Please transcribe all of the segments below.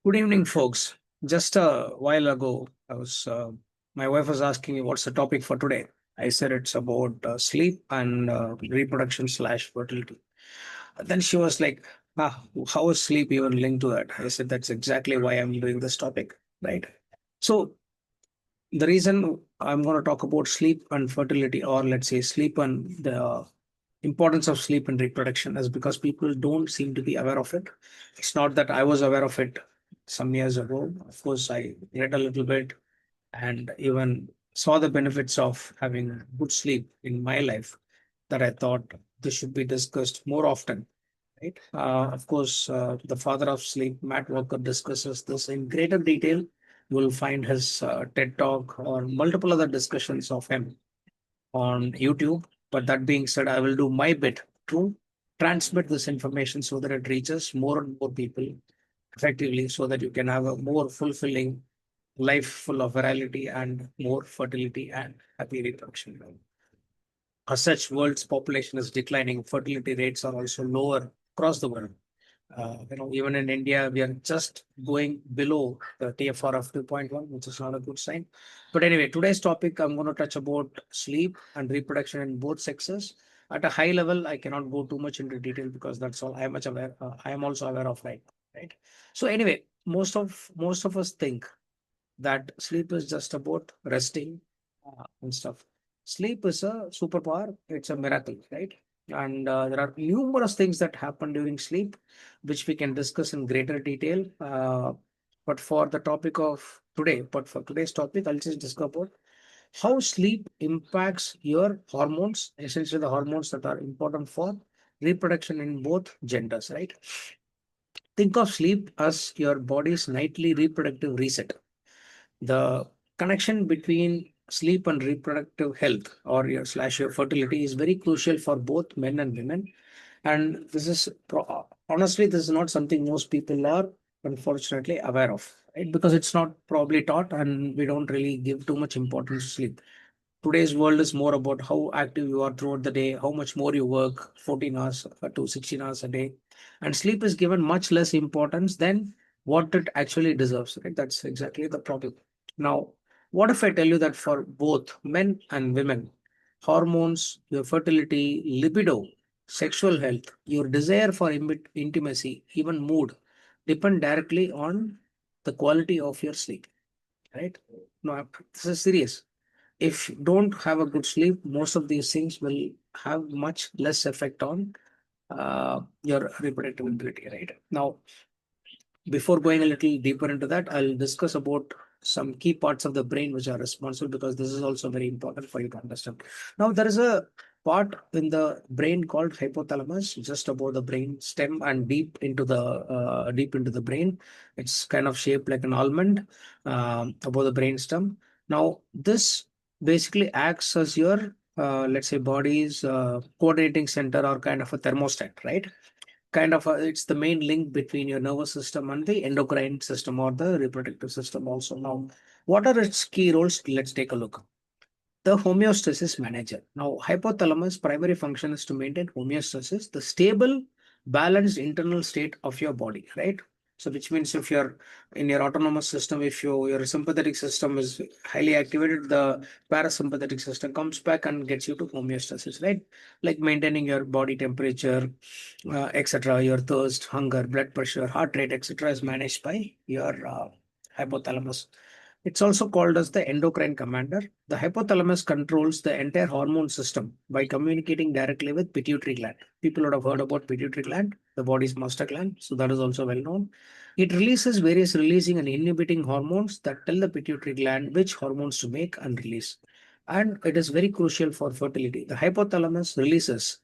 Good evening, folks. Just a while ago, my wife was asking me what's the topic for today. I said it's about sleep and reproduction slash fertility. Then she was like, how is sleep even linked to that? I said that's exactly why I'm doing this topic, right? So the reason I'm going to talk about sleep and fertility, or let's say sleep and the importance of sleep and reproduction, is because people don't seem to be aware of it. It's not that I was aware of it some years ago. Of course, I read a little bit and even saw the benefits of having good sleep in my life, that I thought this should be discussed more often. Right. Of course, the father of sleep, Matt Walker, discusses this in greater detail. You will find his TED Talk or multiple other discussions of him on YouTube. But that being said, I will do my bit to transmit this information so that it reaches more and more people effectively, so that you can have a more fulfilling life full of virality and more fertility and happy reproduction. As such, world's population is declining. Fertility rates are also lower across the world. Even in India, we are just going below the TFR of 2.1, which is not a good sign. But anyway, today's topic, I'm going to touch about sleep and reproduction in both sexes. At a high level, I cannot go too much into detail because that's all I am much aware. I am also aware of right. So anyway, most of us think that sleep is just about resting and stuff. Sleep is a superpower, it's a miracle, right? And there are numerous things that happen during sleep, which we can discuss in greater detail. But for today's topic, I'll just discuss about how sleep impacts your hormones, essentially the hormones that are important for reproduction in both genders, right? Think of sleep as your body's nightly reproductive reset. The connection between sleep and reproductive health, or your fertility, is very crucial for both men and women. And honestly, this is not something most people are unfortunately aware of, right? Because it's not probably taught, and we don't really give too much importance to sleep. Today's world is more about how active you are throughout the day, how much more you work, 14 hours to 16 hours a day. And sleep is given much less importance than what it actually deserves, right? That's exactly the problem. Now, what if I tell you that for both men and women, hormones, your fertility, libido, sexual health, your desire for intimacy, even mood, depend directly on the quality of your sleep, right? No, this is serious. If you don't have a good sleep, most of these things will have much less effect on your reproductive ability, right? Now, before going a little deeper into that, I'll discuss about some key parts of the brain which are responsible, because this is also very important for you to understand. Now, there is a part in the brain called hypothalamus, just above the brain stem and deep into the brain. It's kind of shaped like an almond above the brain stem. Now, this basically acts as your let's say body's coordinating center, or kind of a thermostat, right? It's the main link between your nervous system and the endocrine system, or the reproductive system also. Now, what are its key roles? Let's take a look. The homeostasis manager. Now, hypothalamus primary function is to maintain homeostasis, the stable, balanced internal state of your body, right? So, which means if you're in your autonomous system, if your sympathetic system is highly activated, the parasympathetic system comes back and gets you to homeostasis, right? Like maintaining your body temperature, etc., your thirst, hunger, blood pressure, heart rate, etc., is managed by your hypothalamus. It's also called as the endocrine commander. The hypothalamus controls the entire hormone system by communicating directly with pituitary gland. People would have heard about pituitary gland, the body's master gland, so that is also well known. It releases various releasing and inhibiting hormones that tell the pituitary gland which hormones to make and release. And it is very crucial for fertility. The hypothalamus releases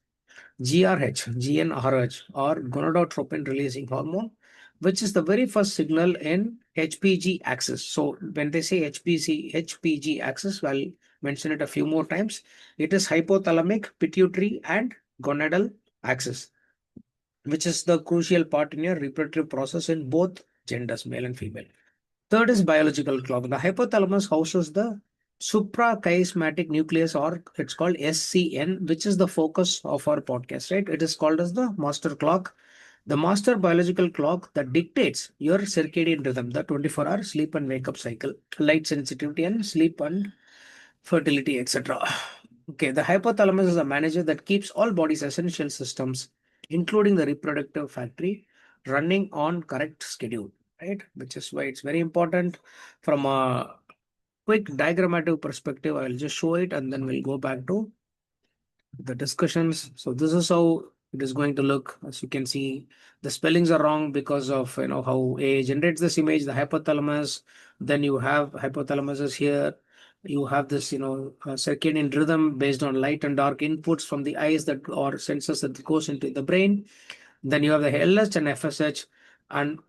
GnRH, or gonadotropin-releasing hormone, which is the very first signal in HPG axis. So when they say HPG axis, I'll mention it a few more times. It is hypothalamic, pituitary, and gonadal axis, which is the crucial part in your reproductive process in both genders, male and female. Third is biological clock. The hypothalamus houses the suprachiasmatic nucleus, or it's called SCN, which is the focus of our podcast, right? It is called as the master clock. the master biological clock that dictates your circadian rhythm, the 24-hour sleep and wake up cycle, light sensitivity and sleep and fertility, etc. Okay, the hypothalamus is a manager that keeps all body's essential systems, including the reproductive factory, running on correct schedule, right? Which is why it's very important. From a quick diagrammatic perspective, I'll just show it and then we'll go back to the discussions. So this is how it is going to look. As you can see, the spellings are wrong because of how A generates this image, the hypothalamus. Then you have hypothalamus is here. You have this circadian rhythm based on light and dark inputs from the eyes that or sensors that goes into the brain. Then you have the LH and FSH, and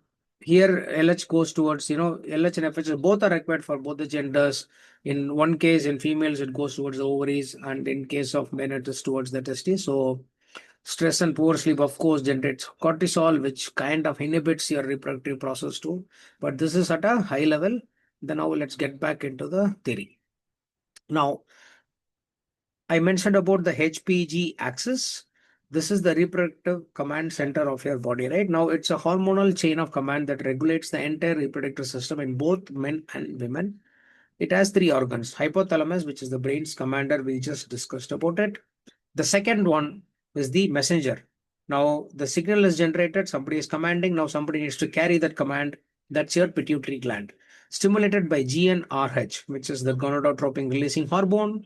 here LH goes towards LH and FSH both are required for both the genders. In one case, in females, it goes towards the ovaries, and in case of men, it is towards the testes. So stress and poor sleep, of course, generates cortisol, which kind of inhibits your reproductive process too. But this is at a high level. Then now let's get back into the theory. Now, I mentioned about the HPG axis. This is the reproductive command center of your body, right? Now, it's a hormonal chain of command that regulates the entire reproductive system in both men and women. It has three organs: hypothalamus, which is the brain's commander. We just discussed about it. The second one is the messenger. Now, the signal is generated, somebody is commanding. Now, somebody needs to carry that command. That's your pituitary gland, stimulated by GnRH, which is the gonadotropin-releasing hormone.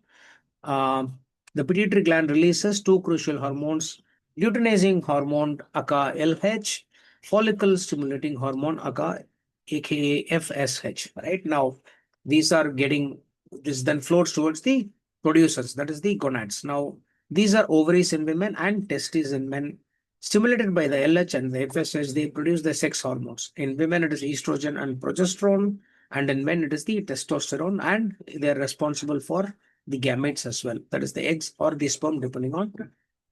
The pituitary gland releases two crucial hormones: luteinizing hormone, aka LH, follicle-stimulating hormone, aka FSH. Right now, these are getting this then flows towards the producers, that is the gonads. Now, these are ovaries in women and testes in men. Stimulated by the LH and the FSH, they produce the sex hormones. In women, it is estrogen and progesterone, and in men, it is the testosterone, and they are responsible for the gametes as well. That is the eggs or the sperm, depending on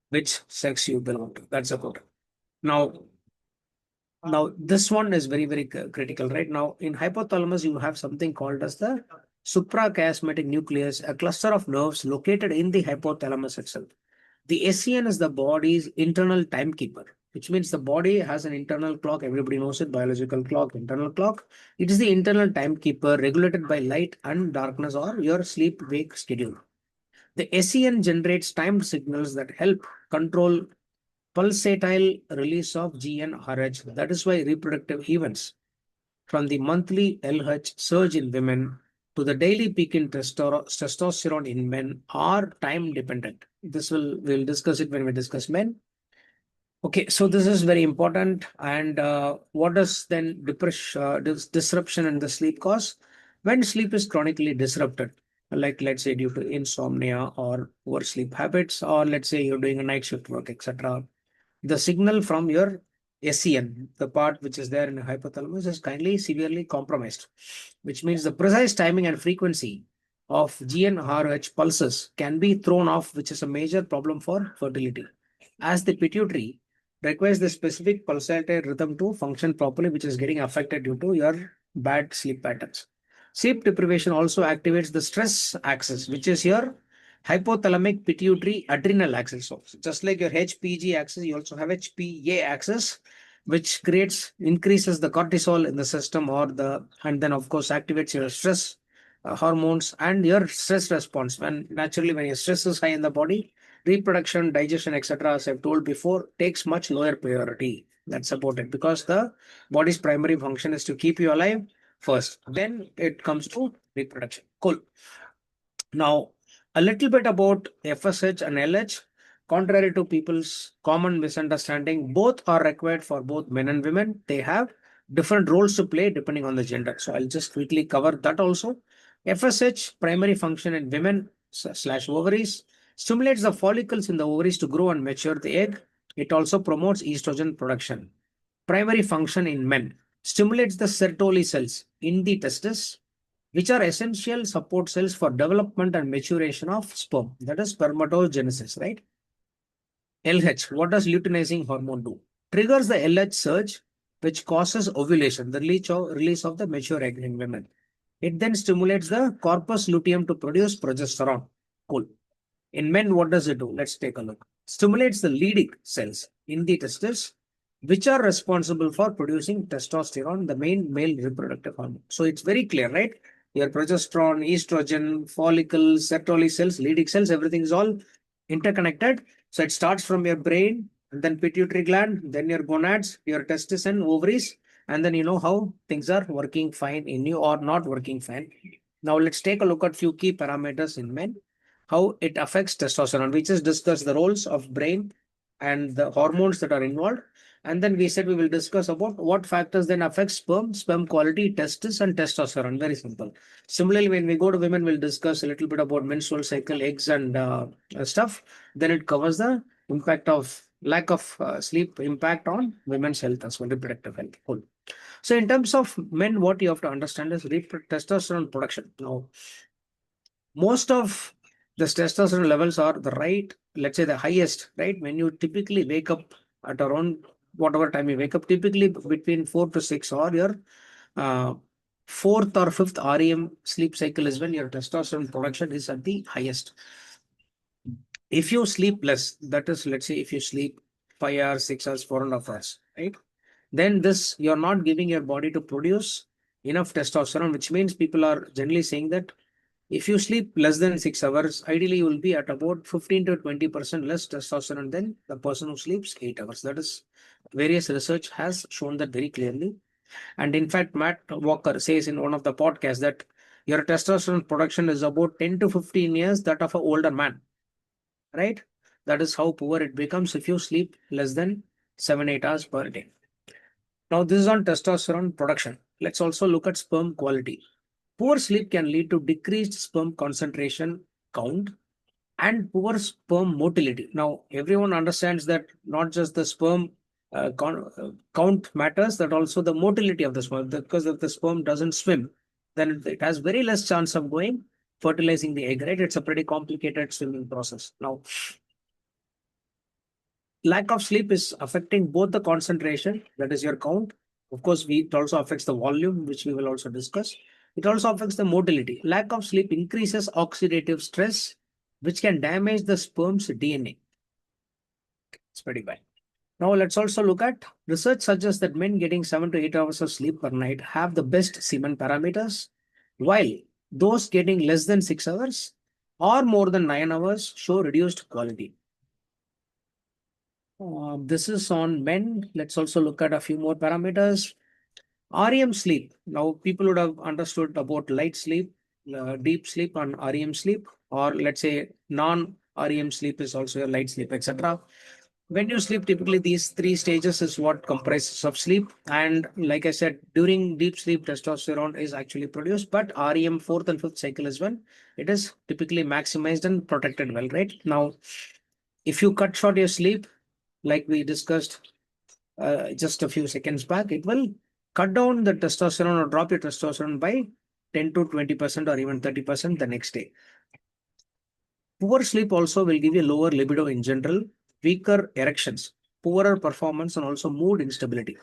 which sex you belong to. That's about it. Now this one is very, very critical, right? Now, in hypothalamus, you have something called as the suprachiasmatic nucleus, a cluster of nerves located in the hypothalamus itself. The SCN is the body's internal timekeeper, which means the body has an internal clock. Everybody knows it, biological clock, internal clock. It is the internal timekeeper regulated by light and darkness or your sleep-wake schedule. The SCN generates timed signals that help control pulsatile release of GnRH. That is why reproductive events, from the monthly LH surge in women to the daily peak in testosterone in men, are time dependent. We'll discuss it when we discuss men. Okay, so this is very important. And what does then disruption in the sleep cause? When sleep is chronically disrupted, like let's say due to insomnia or poor sleep habits, or let's say you're doing a night shift work, etc., the signal from your SCN, the part which is there in the hypothalamus, is kindly severely compromised, which means the precise timing and frequency of GnRH pulses can be thrown off, which is a major problem for fertility. As the pituitary requires the specific pulsatile rhythm to function properly, which is getting affected due to your bad sleep patterns. Sleep deprivation also activates the stress axis, which is your hypothalamic pituitary adrenal axis. So just like your HPG axis, you also have HPA axis, which increases the cortisol in the system, and then of course activates your stress hormones and your stress response. When your stress is high in the body, reproduction, digestion, etc., as I've told before, takes much lower priority. That's about it, because the body's primary function is to keep you alive first. Then it comes to reproduction. Cool. Now, a little bit about FSH and LH. Contrary to people's common misunderstanding, both are required for both men and women. They have different roles to play depending on the gender. So I'll just quickly cover that also. FSH, primary function in women / ovaries, stimulates the follicles in the ovaries to grow and mature the egg. It also promotes estrogen production. Primary function in men, stimulates the Sertoli cells in the testes, which are essential support cells for development and maturation of sperm. That is spermatogenesis, right? LH, what does luteinizing hormone do? Triggers the LH surge, which causes ovulation, the release of the mature egg in women. It then stimulates the corpus luteum to produce progesterone. Cool. In men, what does it do? Let's take a look. Stimulates the Leydig cells in the testes, which are responsible for producing testosterone, the main male reproductive hormone. So it's very clear, right? Your progesterone, estrogen, follicles, Sertoli cells, Leydig cells, everything is all interconnected. So it starts from your brain, and then pituitary gland, then your gonads, your testes and ovaries, and then you know how things are working fine in you or not working fine. Now let's take a look at few key parameters in men, how it affects testosterone. We just discussed the roles of brain and the hormones that are involved. And then we said we will discuss about what factors then affect sperm quality, testis, and testosterone. Very simple. Similarly, when we go to women, we'll discuss a little bit about menstrual cycle, eggs, and stuff. Then it covers the impact of lack of sleep impact on women's health as well, reproductive health. Cool. So in terms of men, what you have to understand is testosterone production. Now, most of the testosterone levels are the right, let's say the highest, right? When you typically wake up at around whatever time you wake up, typically between 4 to 6 or your uh, fourth or fifth REM sleep cycle is when your testosterone production is at the highest. If you sleep less, that is, let's say if you sleep 5 hours, 6 hours, 4.5 hours, right? Then this you're not giving your body to produce enough testosterone, which means people are generally saying that if you sleep less than 6 hours, ideally you will be at about 15 to 20% less testosterone than the person who sleeps 8 hours. That is, various research has shown that very clearly. And in fact, Matt Walker says in one of the podcasts that your testosterone production is about 10 to 15 years that of an older man, right? That is how poor it becomes if you sleep less than 7, 8 hours per day. Now, this is on testosterone production. Let's also look at sperm quality. Poor sleep can lead to decreased sperm concentration count and poor sperm motility. Now, everyone understands that not just the sperm count matters, that also the motility of the sperm. Because if the sperm doesn't swim, then it has very less chance of going fertilizing the egg, right? It's a pretty complicated swimming process. Now, lack of sleep is affecting both the concentration, that is your count. Of course, it also affects the volume, which we will also discuss. It also affects the motility. Lack of sleep increases oxidative stress, which can damage the sperm's DNA. It's pretty bad. Now, let's also look at research suggests that men getting 7 to 8 hours of sleep per night have the best semen parameters, while those getting less than 6 hours or more than 9 hours show reduced quality. This is on men. Let's also look at a few more parameters. REM sleep. Now, people would have understood about light sleep, deep sleep, and REM sleep, or let's say non-REM sleep is also your light sleep, etc. When you sleep, typically these three stages is what comprises of sleep. And like I said, during deep sleep, testosterone is actually produced, but REM fourth and fifth cycle is when it is typically maximized and protected well, right? Now, if you cut short your sleep, like we discussed just a few seconds back, it will cut down the testosterone or drop your testosterone by 10 to 20% or even 30% the next day. Poor sleep also will give you lower libido in general, weaker erections, poorer performance, and also mood instability.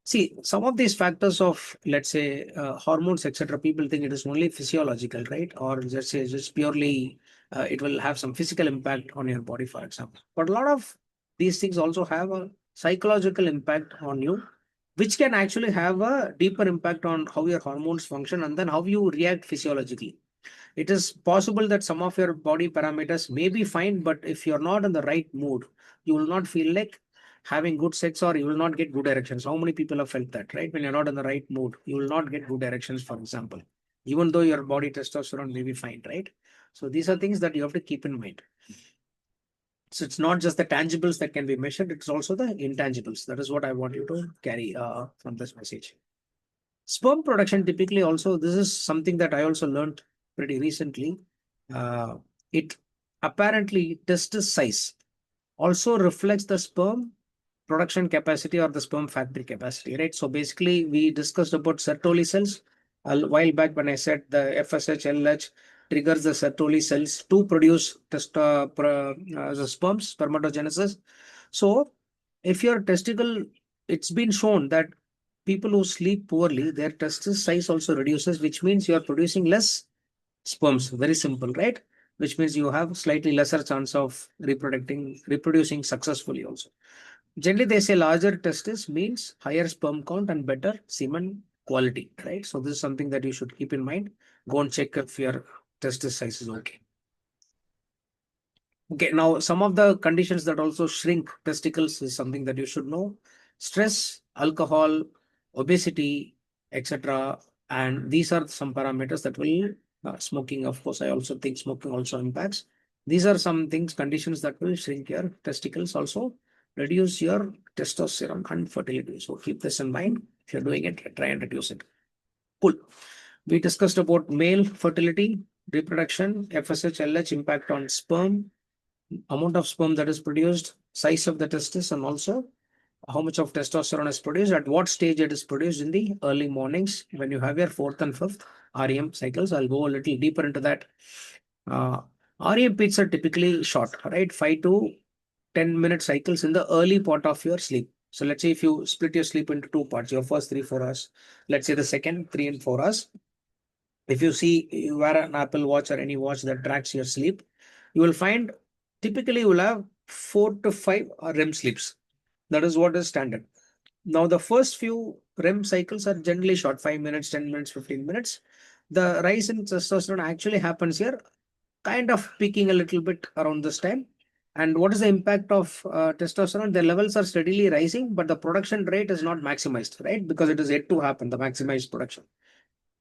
See, some of these factors of, let's say, hormones, etc., people think it is only physiological, right? Or let's say just purely, it will have some physical impact on your body, for example. But a lot of these things also have a psychological impact on you, which can actually have a deeper impact on how your hormones function and then how you react physiologically. It is possible that some of your body parameters may be fine, but if you're not in the right mood, you will not feel like having good sex or you will not get good erections. How many people have felt that, right? When you're not in the right mood, you will not get good erections, for example, even though your body testosterone may be fine, right? So these are things that you have to keep in mind. So it's not just the tangibles that can be measured, it's also the intangibles. That is what I want you to carry from this message. Sperm production typically also, this is something that I also learned pretty recently. It apparently testis size also reflects the sperm production capacity or the sperm factory capacity, right? So basically, we discussed about Sertoli cells a while back when I said the FSH, LH triggers the Sertoli cells to produce the sperms, spermatogenesis. So if your testicle, it's been shown that people who sleep poorly, their testis size also reduces, which means you are producing less sperms. Very simple, right? Which means you have slightly lesser chance of reproducing successfully also. Generally, they say larger testis means higher sperm count and better semen quality, right? So this is something that you should keep in mind. Go and check if your testis size is okay. Okay, now some of the conditions that also shrink testicles is something that you should know. Stress, alcohol, obesity, etc. And these are some parameters that will, smoking, of course, I also think smoking also impacts. These are some things, conditions that will shrink your testicles, also reduce your testosterone and fertility. So keep this in mind. If you're doing it, try and reduce it. Cool. We discussed about male fertility, reproduction, FSH, LH impact on sperm, amount of sperm that is produced, size of the testis, and also how much of testosterone is produced, at what stage it is produced in the early mornings when you have your fourth and fifth REM cycles. I'll go a little deeper into that. REM peaks are typically short, right? 5 to 10-minute cycles in the early part of your sleep. So let's say if you split your sleep into two parts, your first 3-4 hours, let's say the second 3 and 4 hours. If you see, you wear an Apple Watch or any watch that tracks your sleep, you will find typically you will have 4 to 5 REM sleeps. That is what is standard. Now, the first few REM cycles are generally short, 5 minutes, 10 minutes, 15 minutes. The rise in testosterone actually happens here, kind of peaking a little bit around this time. And what is the impact of testosterone? The levels are steadily rising, but the production rate is not maximized, right? Because it is yet to happen, the maximized production.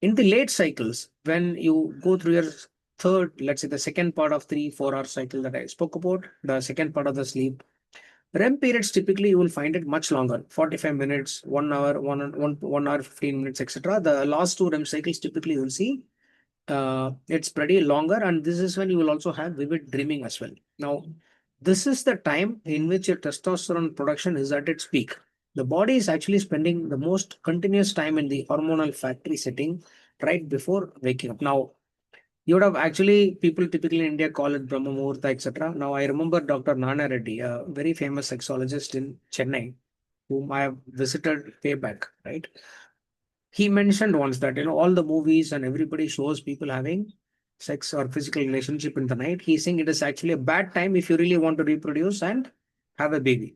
In the late cycles, when you go through your third, let's say the second part of 3-4 hour cycle that I spoke about, the second part of the sleep, REM periods typically you will find it much longer, 45 minutes, 1 hour, 1 hour, 15 minutes, etc. The last two REM cycles typically you will see it's pretty longer, and this is when you will also have vivid dreaming as well. Now, this is the time in which your testosterone production is at its peak. The body is actually spending the most continuous time in the hormonal factory setting right before waking up. Now, you would have actually, people typically in India call it Brahma Muhurta, etc. Now, I remember Dr. Nana Reddy, a very famous sexologist in Chennai, whom I have visited way back, right? He mentioned once that, all the movies and everybody shows people having sex or physical relationship in the night. He's saying it is actually a bad time if you really want to reproduce and have a baby.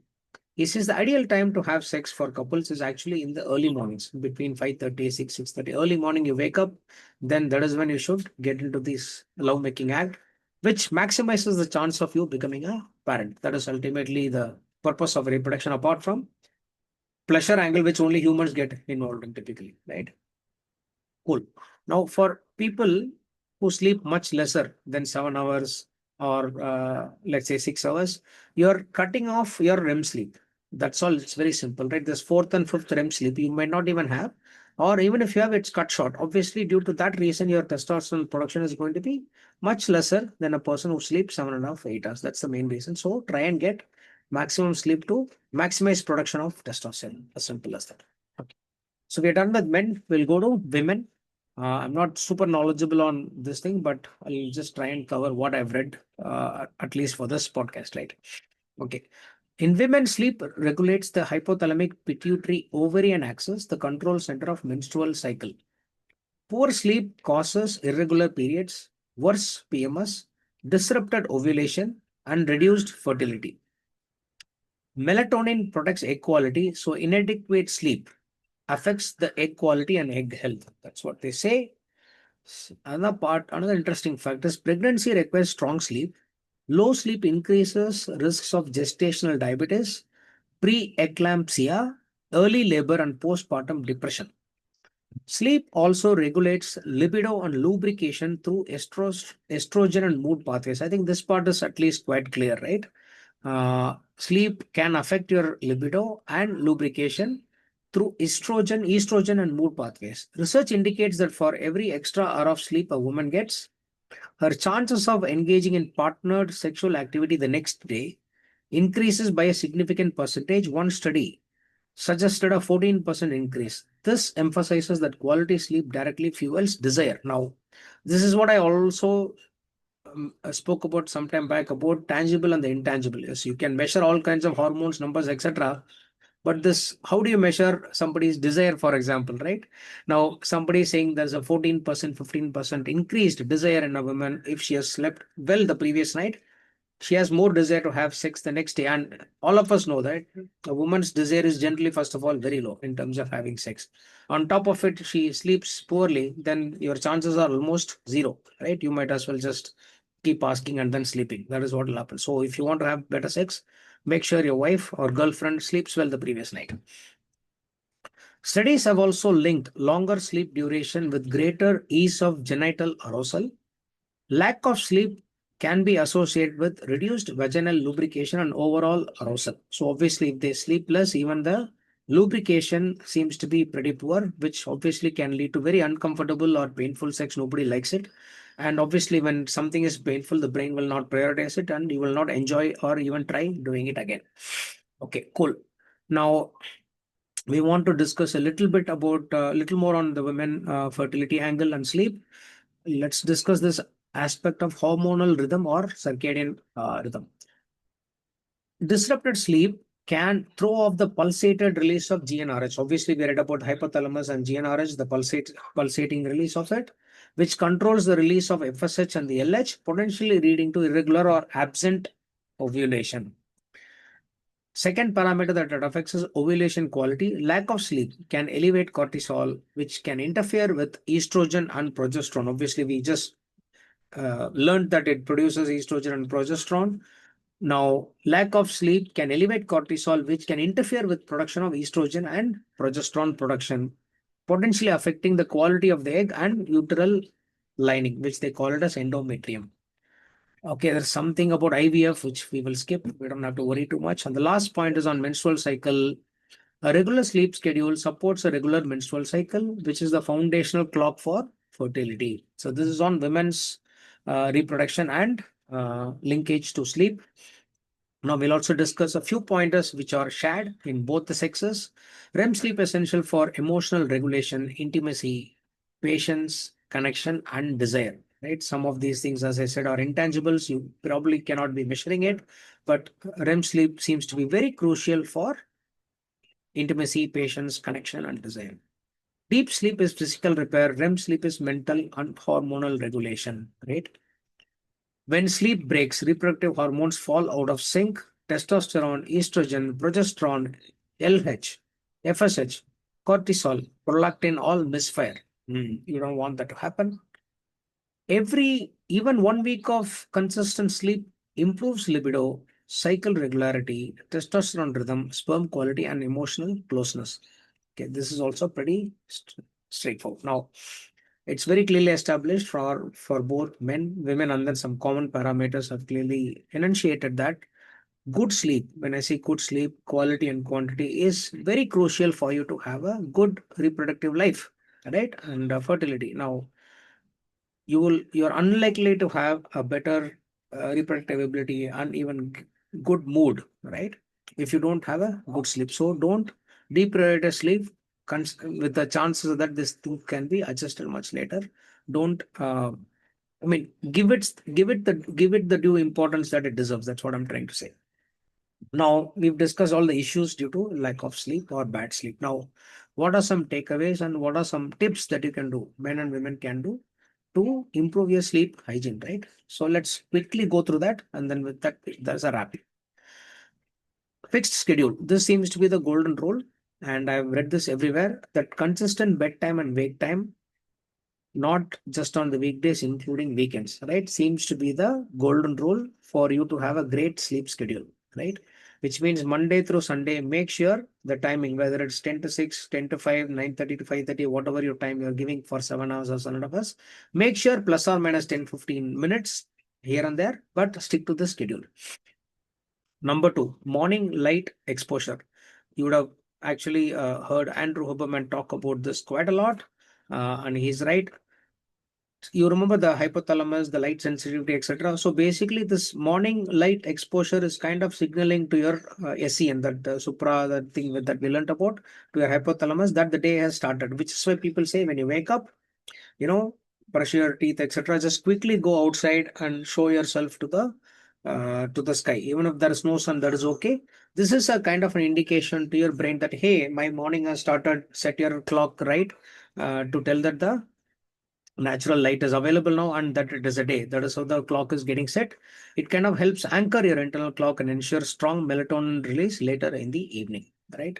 He says the ideal time to have sex for couples is actually in the early mornings, between 5:30, 6:30. Early morning, you wake up, then that is when you should get into this lovemaking act, which maximizes the chance of you becoming a parent. That is ultimately the purpose of reproduction, apart from pleasure angle, which only humans get involved in typically, right? Cool. Now, for people who sleep much lesser than 7 hours or let's say 6 hours, you're cutting off your REM sleep. That's all. It's very simple, right? This fourth and fifth REM sleep you might not even have, or even if you have, it's cut short. Obviously, due to that reason, your testosterone production is going to be much lesser than a person who sleeps 7.5, 8 hours. That's the main reason. So try and get maximum sleep to maximize production of testosterone. As simple as that. Okay. So we're done with men. We'll go to women. I'm not super knowledgeable on this thing, but I'll just try and cover what I've read, at least for this podcast, right? Okay. In women, sleep regulates the hypothalamic pituitary ovarian axis, the control center of menstrual cycle. Poor sleep causes irregular periods, worse PMS, disrupted ovulation, and reduced fertility. Melatonin protects egg quality, so inadequate sleep affects the egg quality and egg health. That's what they say. Another interesting fact is pregnancy requires strong sleep. Low sleep increases risks of gestational diabetes, preeclampsia, early labor, and postpartum depression. Sleep also regulates libido and lubrication through estrogen and mood pathways. I think this part is at least quite clear, right? Sleep can affect your libido and lubrication through estrogen, and mood pathways. Research indicates that for every extra hour of sleep a woman gets, her chances of engaging in partnered sexual activity the next day increases by a significant percentage. One study suggested a 14% increase. This emphasizes that quality sleep directly fuels desire. Now, this is what I also spoke about some time back about tangible and the intangible. Yes, you can measure all kinds of hormones, numbers, etc. But this, how do you measure somebody's desire, for example, right? Now, somebody is saying there's a 14%, 15% increased desire in a woman if she has slept well the previous night. she has more desire to have sex the next day. And all of us know that a woman's desire is generally, first of all, very low in terms of having sex. On top of it, she sleeps poorly, then your chances are almost zero, right? You might as well just keep asking and then sleeping. That is what will happen. So if you want to have better sex, make sure your wife or girlfriend sleeps well the previous night. Studies have also linked longer sleep duration with greater ease of genital arousal. Lack of sleep can be associated with reduced vaginal lubrication and overall arousal. So obviously, if they sleep less, even the lubrication seems to be pretty poor, which obviously can lead to very uncomfortable or painful sex. Nobody likes it. And obviously, when something is painful, the brain will not prioritize it and you will not enjoy or even try doing it again. Okay, cool. Now, we want to discuss a little bit about a little more on the women fertility angle and sleep. Let's discuss this aspect of hormonal rhythm or circadian rhythm. Disrupted sleep can throw off the pulsated release of GnRH. Obviously, we read about hypothalamus and GnRH, the pulsating release of it, which controls the release of FSH and the LH, potentially leading to irregular or absent ovulation. Second parameter that affects is ovulation quality. Lack of sleep can elevate cortisol, which can interfere with estrogen and progesterone. Obviously, we just learned that it produces estrogen and progesterone. Now, lack of sleep can elevate cortisol, which can interfere with production of estrogen and progesterone production, potentially affecting the quality of the egg and uteral lining, which they call it as endometrium. Okay, there's something about IVF, which we will skip. We don't have to worry too much. And the last point is on menstrual cycle. A regular sleep schedule supports a regular menstrual cycle, which is the foundational clock for fertility. So this is on women's reproduction and linkage to sleep. Now we'll also discuss a few pointers which are shared in both the sexes. REM sleep essential for emotional regulation, intimacy, patience, connection, and desire. Right? Some of these things, as I said, are intangibles. You probably cannot be measuring it, but REM sleep seems to be very crucial for intimacy, patience, connection, and desire. Deep sleep is physical repair. REM sleep is mental and hormonal regulation. Right? When sleep breaks, reproductive hormones fall out of sync. Testosterone, estrogen, progesterone, LH, FSH, cortisol, prolactin all misfire. You don't want that to happen. Even 1 week of consistent sleep improves libido, cycle regularity, testosterone rhythm, sperm quality, and emotional closeness. Okay, this is also pretty straightforward. Now, it's very clearly established for both men, women, and then some common parameters have clearly enunciated that good sleep, when I say good sleep, quality and quantity is very crucial for you to have a good reproductive life, right? And fertility. Now, you're unlikely to have a better reproductive ability and even good mood, right? If you don't have a good sleep. So don't deprioritize sleep with the chances that this thing can be adjusted much later. Don't I mean give it the due importance that it deserves. That's what I'm trying to say. Now we've discussed all the issues due to lack of sleep or bad sleep. Now, what are some takeaways and what are some tips that you can do, men and women can do to improve your sleep hygiene, right? So let's quickly go through that, and then with that, there's a wrap. Fixed schedule. This seems to be the golden rule, and I've read this everywhere that consistent bedtime and wake time, not just on the weekdays, including weekends, right? Seems to be the golden rule for you to have a great sleep schedule, right? Which means Monday through Sunday, make sure the timing, whether it's 10 to 6, 10 to 5, 9:30 to 5:30, whatever your time you're giving for 7 hours or 7 hours, make sure plus or minus 10, 15 minutes here and there, but stick to the schedule. Number two, morning light exposure. You would have actually heard Andrew Huberman talk about this quite a lot, and he's right. You remember the hypothalamus, the light sensitivity, etc. So basically, this morning light exposure is kind of signaling to your SEN, that supra, that thing that we learned about, to your hypothalamus that the day has started. Which is why people say when you wake up, you know, brush your teeth, etc. Just quickly go outside and show yourself to the sky. Even if there is no sun, that is okay. This is a kind of an indication to your brain that hey, my morning has started. Set your clock right to tell that the natural light is available now and that it is a day. That is how the clock is getting set. It kind of helps anchor your internal clock and ensure strong melatonin release later in the evening, right?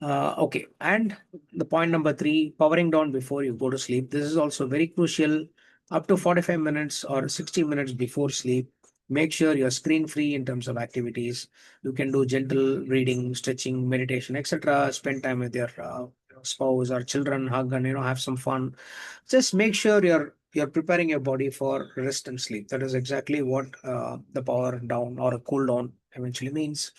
Okay, and the point number three, powering down before you go to sleep. This is also very crucial. Up to 45 minutes or 60 minutes before sleep, make sure you're screen free in terms of activities. You can do gentle reading, stretching, meditation, etc. Spend time with your spouse or children, hug and have some fun. Just make sure you're preparing your body for rest and sleep. That is exactly what the power down or a cool down eventually means.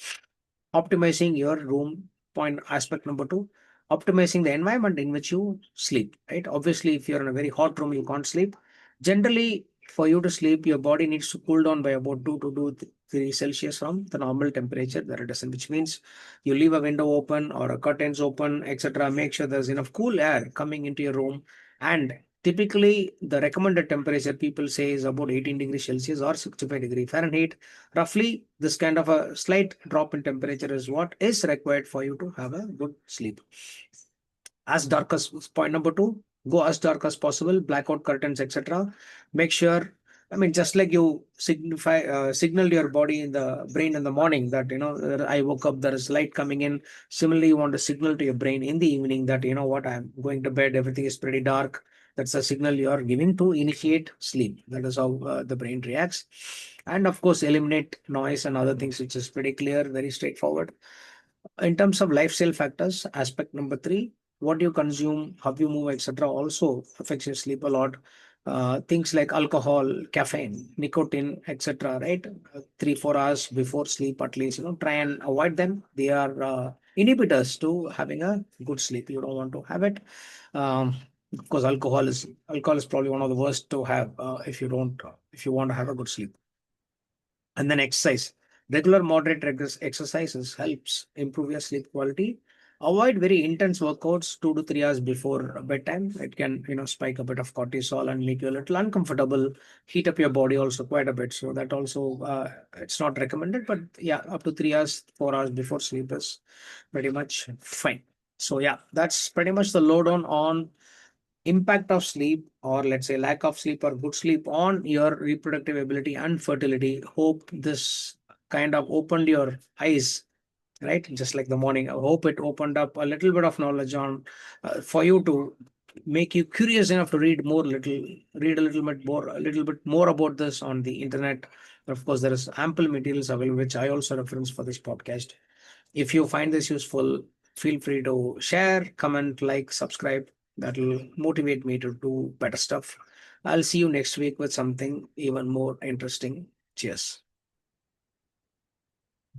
Optimizing your room, point aspect number two, optimizing the environment in which you sleep, right? Obviously, if you're in a very hot room, you can't sleep. Generally, for you to sleep, your body needs to cool down by about 2 to 2 Celsius from the normal temperature that it is in, which means you leave a window open or a curtains open, etc. Make sure there's enough cool air coming into your room. And typically, the recommended temperature people say is about 18 degrees Celsius or 65 degrees Fahrenheit. Roughly, this kind of a slight drop in temperature is what is required for you to have a good sleep. As dark as point number two, go as dark as possible, blackout curtains, etc. Make sure, I mean, just like you signal to your body in the brain in the morning that, I woke up, there is light coming in. Similarly, you want to signal to your brain in the evening that, what, I'm going to bed, everything is pretty dark. That's a signal you are giving to initiate sleep. That is how the brain reacts. And of course, eliminate noise and other things, which is pretty clear, very straightforward. In terms of lifestyle factors, aspect number three, what you consume, how you move, etc., also affects your sleep a lot. Things like alcohol, caffeine, nicotine, etc., right? 3 4 hours before sleep, at least, try and avoid them. They are inhibitors to having a good sleep. You don't want to have it. Um, of course, alcohol is probably one of the worst to have if you want to have a good sleep. And then exercise. Regular moderate exercises helps improve your sleep quality. Avoid very intense workouts 2 to 3 hours before bedtime. It can, spike a bit of cortisol and make you a little uncomfortable, heat up your body also quite a bit. So that also, it's not recommended, but yeah, up to 3 hours, 4 hours before sleep is pretty much fine. So yeah, that's pretty much the lowdown on impact of sleep, or let's say lack of sleep or good sleep, on your reproductive ability and fertility. Hope this kind of opened your eyes, right? Just like the morning, I hope it opened up a little bit of knowledge on for you to make you curious enough to read a little bit more about this on the internet. Of course, there is ample materials available, which I also reference for this podcast. If you find this useful, feel free to share, comment, like, subscribe. That will motivate me to do better stuff. I'll see you next week with something even more interesting. Cheers.